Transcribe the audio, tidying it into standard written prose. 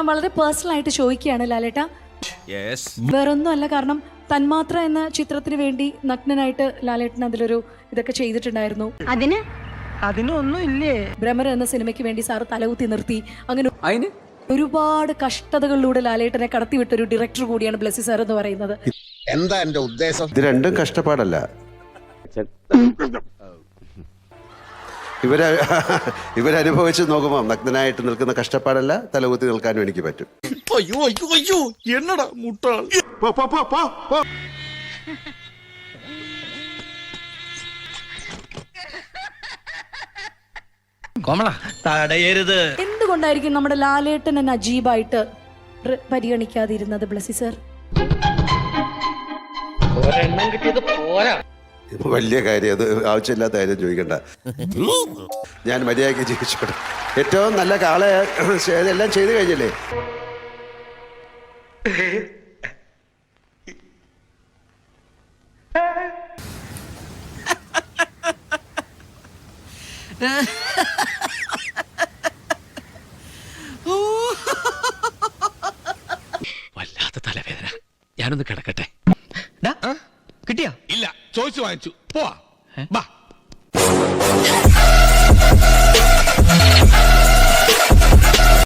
വളരെ പേഴ്സണൽ ആയിട്ട് ചോദിക്കുകയാണ് ലാലേട്ട. വേറൊന്നും അല്ല, കാരണം തന്മാത്ര എന്ന ചിത്രത്തിന് വേണ്ടി നഗ്നനായിട്ട് ലാലേട്ടൻ അതിലൊരു ഇതൊക്കെ ചെയ്തിട്ടുണ്ടായിരുന്നു. അതിനൊന്നും ഇല്ലേ? ഭ്രമർ എന്ന സിനിമയ്ക്ക് വേണ്ടി സാറ് തലകുത്തി നിർത്തി. അങ്ങനെ ഒരുപാട് കഷ്ടതകളിലൂടെ ലാലേട്ടനെ കടത്തിവിട്ടൊരു ഡയറക്ടർ കൂടിയാണ് ബ്ലെസ്സി സാർ എന്ന് പറയുന്നത്. എന്താ എന്റെ ഉദ്ദേശം? ഇത് രണ്ടും കഷ്ടപ്പാടല്ല. ഇവരനുഭവിച്ച് നോക്കുമ്പോൾ നഗ്നനായിട്ട് നിൽക്കുന്ന കഷ്ടപ്പാടല്ല, തലകുത്തി നിൽക്കാനും എനിക്ക് പറ്റും. അയ്യോ അയ്യോ അയ്യോ എന്നടാ മുട്ടാൾ. തടയരുത്. എന്തുകൊണ്ടായിരിക്കും നമ്മുടെ ലാലേട്ടനെ നജീബായിട്ട് പരിഗണിക്കാതിരുന്നത് ബ്ലെസ്സി സാർ? വലിയ കാര്യം, അത് ആവശ്യമില്ലാത്ത കാര്യം ചോദിക്കണ്ട. ഞാൻ മര്യാദയ്ക്ക് ജീവിച്ചോട്ടെ. ഏറ്റവും നല്ല കാളെ എല്ലാം ചെയ്തു കഴിഞ്ഞില്ലേ? വല്ലാത്ത തലവേദന, ഞാനൊന്ന് കിടക്കട്ടെ. കിട്ടിയാ? ഇല്ല, ചോദിച്ചു വാങ്ങിച്ചു. പോവാ.